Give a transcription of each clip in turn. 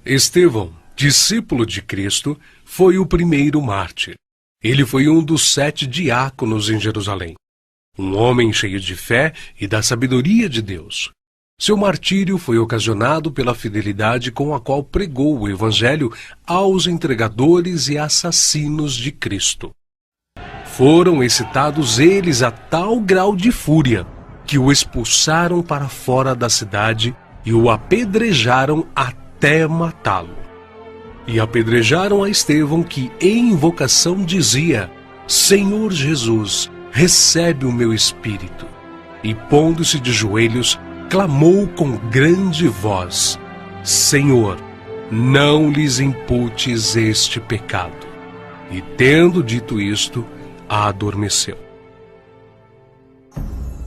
Estevão, discípulo de Cristo, foi o primeiro mártir. Ele foi um dos 7 diáconos em Jerusalém. Um homem cheio de fé e da sabedoria de Deus. Seu martírio foi ocasionado pela fidelidade com a qual pregou o Evangelho aos entregadores e assassinos de Cristo. Foram excitados eles a tal grau de fúria que o expulsaram para fora da cidade e o apedrejaram até matá-lo. E apedrejaram a Estevão, que em invocação dizia: Senhor Jesus, recebe o meu espírito. E pondo-se de joelhos, clamou com grande voz: Senhor, não lhes imputes este pecado. E tendo dito isto, adormeceu.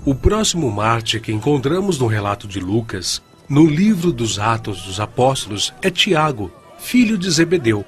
O próximo mártir que encontramos no relato de Lucas, no livro dos Atos dos Apóstolos, é Tiago, filho de Zebedeu.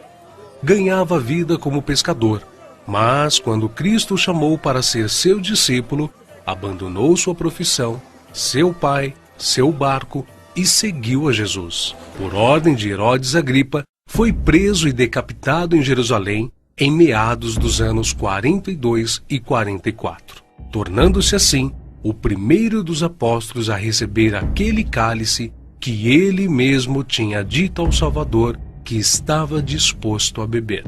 Ganhava vida como pescador, mas quando Cristo o chamou para ser seu discípulo, abandonou sua profissão, seu pai, seu barco e seguiu a Jesus. Por ordem de Herodes Agripa, foi preso e decapitado em Jerusalém em meados dos anos 42 e 44, tornando-se assim o primeiro dos apóstolos a receber aquele cálice que ele mesmo tinha dito ao Salvador que estava disposto a beber.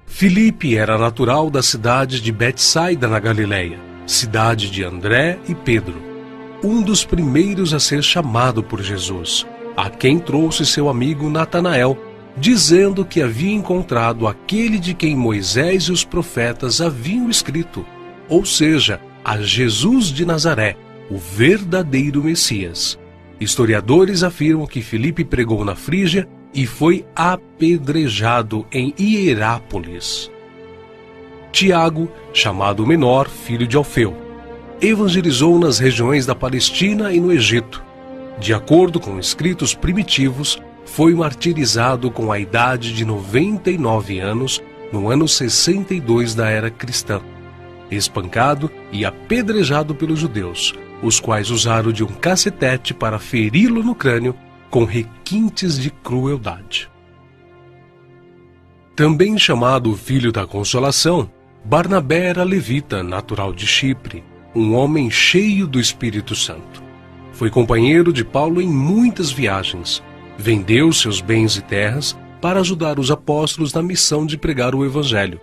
Filipe era natural da cidade de Betsaida, na Galileia, cidade de André e Pedro, um dos primeiros a ser chamado por Jesus, a quem trouxe seu amigo Natanael, dizendo que havia encontrado aquele de quem Moisés e os profetas haviam escrito, ou seja, a Jesus de Nazaré, o verdadeiro Messias. Historiadores afirmam que Filipe pregou na Frígia e foi apedrejado em Hierápolis. Tiago, chamado Menor, filho de Alfeu, evangelizou nas regiões da Palestina e no Egito. De acordo com escritos primitivos, foi martirizado com a idade de 99 anos, no ano 62 da era cristã, espancado e apedrejado pelos judeus, os quais usaram de um cacetete para feri-lo no crânio com requintes de crueldade. Também chamado Filho da Consolação, Barnabé era levita, natural de Chipre, um homem cheio do Espírito Santo. Foi companheiro de Paulo em muitas viagens. Vendeu seus bens e terras para ajudar os apóstolos na missão de pregar o Evangelho.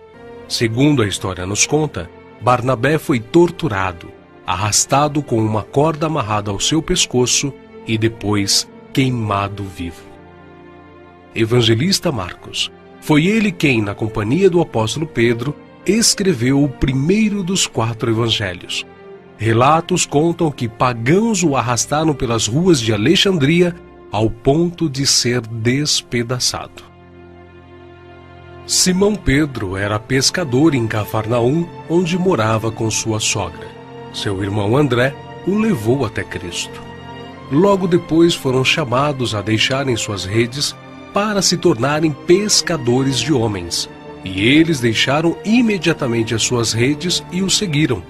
Segundo a história nos conta, Barnabé foi torturado, arrastado com uma corda amarrada ao seu pescoço e depois queimado vivo. Evangelista Marcos. Foi ele quem, na companhia do apóstolo Pedro, escreveu o primeiro dos 4 evangelhos. Relatos contam que pagãos o arrastaram pelas ruas de Alexandria ao ponto de ser despedaçado. Simão Pedro era pescador em Cafarnaum, onde morava com sua sogra. Seu irmão André o levou até Cristo. Logo depois foram chamados a deixarem suas redes para se tornarem pescadores de homens, e eles deixaram imediatamente as suas redes e o seguiram.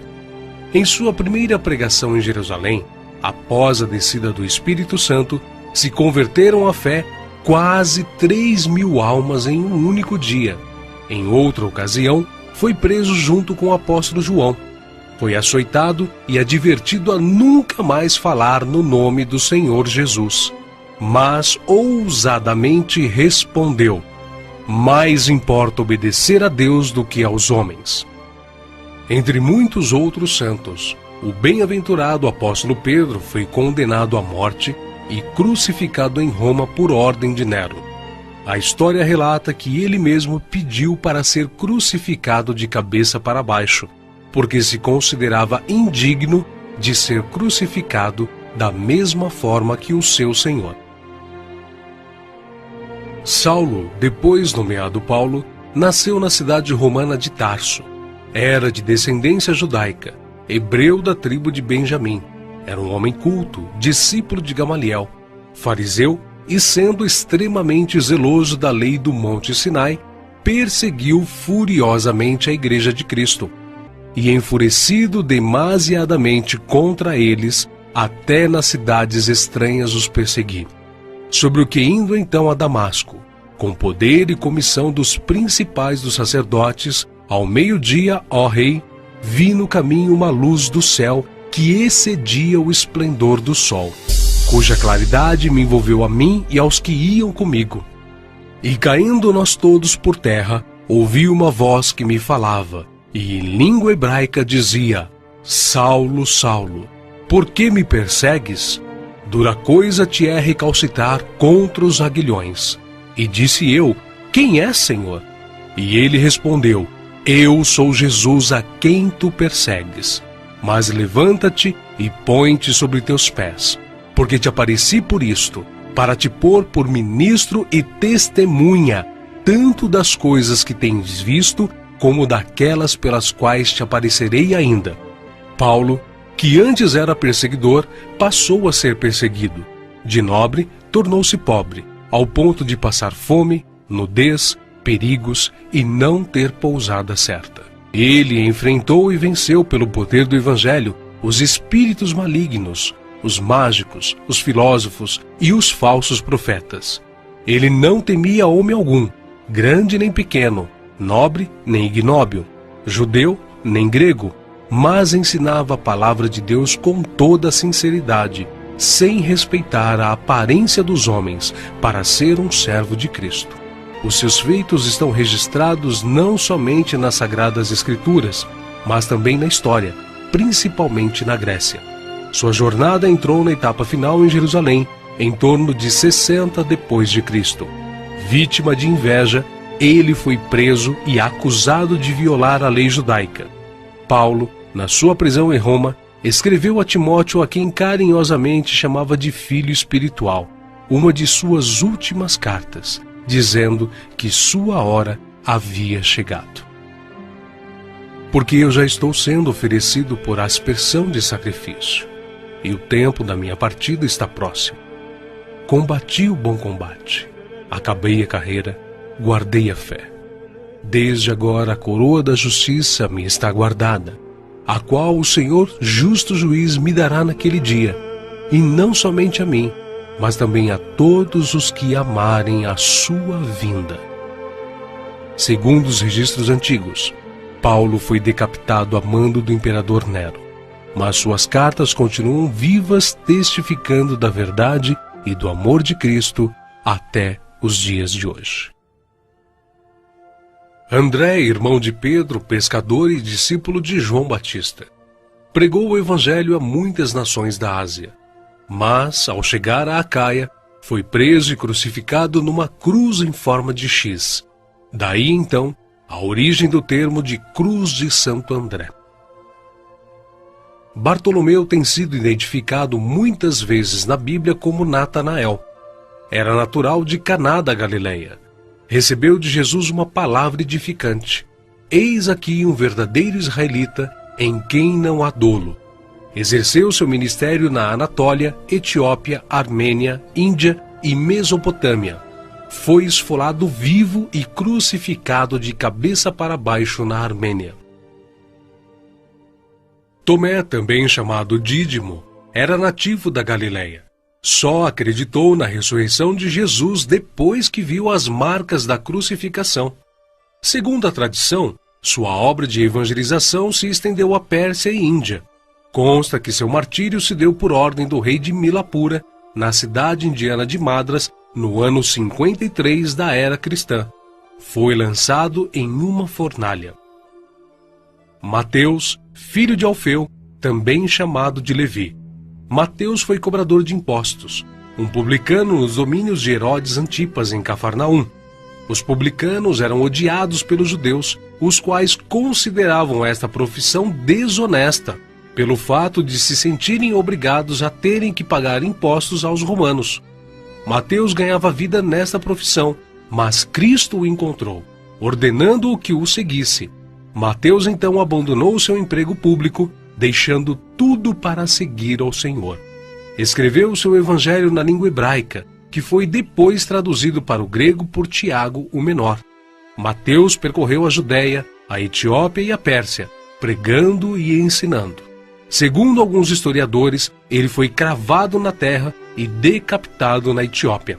Em sua primeira pregação em Jerusalém, após a descida do Espírito Santo, se converteram à fé quase 3.000 almas em um único dia. Em outra ocasião, foi preso junto com o apóstolo João. Foi açoitado e advertido a nunca mais falar no nome do Senhor Jesus. Mas ousadamente respondeu: mais importa obedecer a Deus do que aos homens. Entre muitos outros santos, o bem-aventurado apóstolo Pedro foi condenado à morte e crucificado em Roma por ordem de Nero. A história relata que ele mesmo pediu para ser crucificado de cabeça para baixo, porque se considerava indigno de ser crucificado da mesma forma que o seu Senhor. Saulo, depois nomeado Paulo, nasceu na cidade romana de Tarso. Era de descendência judaica, hebreu da tribo de Benjamim. Era um homem culto, discípulo de Gamaliel, fariseu e, sendo extremamente zeloso da lei do Monte Sinai, perseguiu furiosamente a Igreja de Cristo e, enfurecido demasiadamente contra eles, até nas cidades estranhas os persegui. sobre o que indo então a Damasco, com poder e comissão dos principais dos sacerdotes, ao meio-dia, ó rei, vi no caminho uma luz do céu que excedia o esplendor do sol, cuja claridade me envolveu a mim e aos que iam comigo. E caindo nós todos por terra, ouvi uma voz que me falava, e em língua hebraica dizia: Saulo, Saulo, por que me persegues? Dura coisa te é recalcitrar contra os aguilhões. E disse eu: Quem é, Senhor? E ele respondeu: Eu sou Jesus a quem tu persegues. Mas levanta-te e põe-te sobre teus pés, porque te apareci por isto, para te pôr por ministro e testemunha, tanto das coisas que tens visto, como daquelas pelas quais te aparecerei ainda. Paulo, que antes era perseguidor, passou a ser perseguido. De nobre, tornou-se pobre, ao ponto de passar fome, nudez, perigos e não ter pousada certa. Ele enfrentou e venceu pelo poder do Evangelho os espíritos malignos, os mágicos, os filósofos e os falsos profetas. Ele não temia homem algum, grande nem pequeno, nobre nem ignóbil, judeu nem grego, mas ensinava a palavra de Deus com toda a sinceridade, sem respeitar a aparência dos homens, para ser um servo de Cristo. Os seus feitos estão registrados não somente nas Sagradas Escrituras, mas também na história, principalmente na Grécia. Sua jornada entrou na etapa final em Jerusalém, em torno de 60 depois de Cristo. Vítima de inveja, ele foi preso e acusado de violar a lei judaica. Paulo, na sua prisão em Roma, escreveu a Timóteo, a quem carinhosamente chamava de filho espiritual, uma de suas últimas cartas, dizendo que sua hora havia chegado. Porque eu já estou sendo oferecido por aspersão de sacrifício, e o tempo da minha partida está próximo. Combati o bom combate, acabei a carreira, guardei a fé. Desde agora a coroa da justiça me está guardada, a qual o Senhor, justo juiz, me dará naquele dia, e não somente a mim, mas também a todos os que amarem a sua vinda. Segundo os registros antigos, Paulo foi decapitado a mando do imperador Nero, mas suas cartas continuam vivas, testificando da verdade e do amor de Cristo até os dias de hoje. André, irmão de Pedro, pescador e discípulo de João Batista, pregou o evangelho a muitas nações da Ásia, mas, ao chegar a Acaia, foi preso e crucificado numa cruz em forma de X. Daí, então, a origem do termo de Cruz de Santo André. Bartolomeu tem sido identificado muitas vezes na Bíblia como Natanael. Era natural de Caná da Galileia. Recebeu de Jesus uma palavra edificante. Eis aqui um verdadeiro israelita, em quem não há dolo. Exerceu seu ministério na Anatólia, Etiópia, Armênia, Índia e Mesopotâmia. Foi esfolado vivo e crucificado de cabeça para baixo na Armênia. Tomé, também chamado Dídimo, era nativo da Galileia. Só acreditou na ressurreição de Jesus depois que viu as marcas da crucificação. Segundo a tradição, sua obra de evangelização se estendeu à Pérsia e Índia. Consta que seu martírio se deu por ordem do rei de Milapura, na cidade indiana de Madras, no ano 53 da era cristã. Foi lançado em uma fornalha. Mateus, filho de Alfeu, também chamado de Levi. Mateus foi cobrador de impostos, um publicano nos domínios de Herodes Antipas, em Cafarnaum. Os publicanos eram odiados pelos judeus, os quais consideravam esta profissão desonesta, pelo fato de se sentirem obrigados a terem que pagar impostos aos romanos. Mateus ganhava vida nesta profissão, mas Cristo o encontrou, ordenando-o que o seguisse. Mateus então abandonou seu emprego público, deixando tudo para seguir ao Senhor. Escreveu o seu evangelho na língua hebraica, que foi depois traduzido para o grego por Tiago, o menor. Mateus percorreu a Judéia, a Etiópia e a Pérsia, pregando e ensinando. Segundo alguns historiadores, ele foi cravado na terra e decapitado na Etiópia.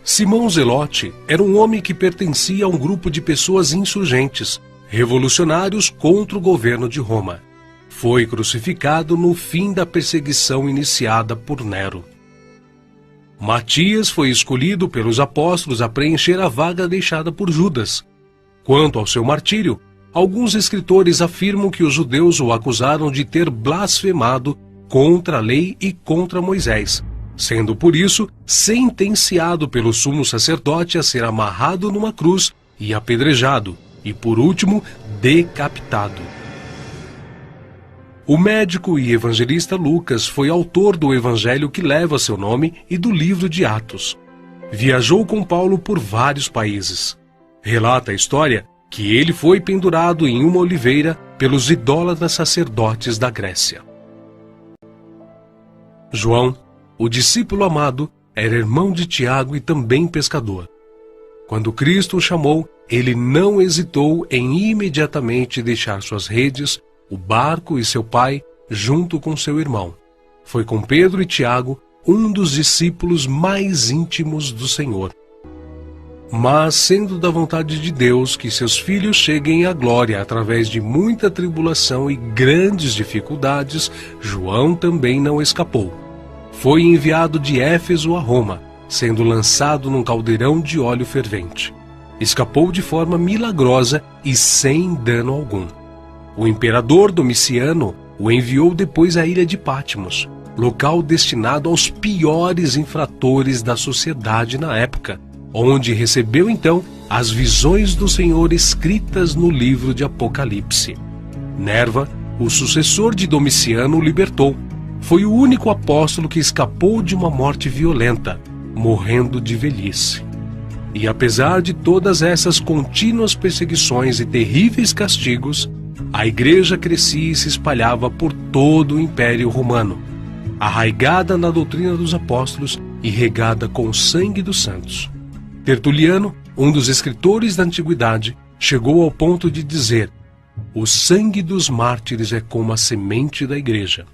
Simão Zelote era um homem que pertencia a um grupo de pessoas insurgentes, revolucionários contra o governo de Roma. Foi crucificado no fim da perseguição iniciada por Nero. Matias foi escolhido pelos apóstolos a preencher a vaga deixada por Judas. Quanto ao seu martírio, alguns escritores afirmam que os judeus o acusaram de ter blasfemado contra a lei e contra Moisés, sendo por isso sentenciado pelo sumo sacerdote a ser amarrado numa cruz e apedrejado, e por último, decapitado. O médico e evangelista Lucas foi autor do evangelho que leva seu nome e do livro de Atos. Viajou com Paulo por vários países. Relata a história que ele foi pendurado em uma oliveira pelos idólatras sacerdotes da Grécia. João, o discípulo amado, era irmão de Tiago e também pescador. Quando Cristo o chamou, ele não hesitou em imediatamente deixar suas redes, o barco e seu pai, junto com seu irmão. Foi com Pedro e Tiago, um dos discípulos mais íntimos do Senhor. Mas, sendo da vontade de Deus que seus filhos cheguem à glória através de muita tribulação e grandes dificuldades, João também não escapou. Foi enviado de Éfeso a Roma, sendo lançado num caldeirão de óleo fervente. Escapou de forma milagrosa e sem dano algum. O imperador Domiciano o enviou depois à ilha de Patmos, local destinado aos piores infratores da sociedade na época, onde recebeu então as visões do Senhor escritas no livro de Apocalipse. Nerva, o sucessor de Domiciano, o libertou. Foi o único apóstolo que escapou de uma morte violenta, morrendo de velhice. E apesar de todas essas contínuas perseguições e terríveis castigos, a igreja crescia e se espalhava por todo o Império Romano, arraigada na doutrina dos apóstolos e regada com o sangue dos santos. Tertuliano, um dos escritores da antiguidade, chegou ao ponto de dizer: "O sangue dos mártires é como a semente da igreja."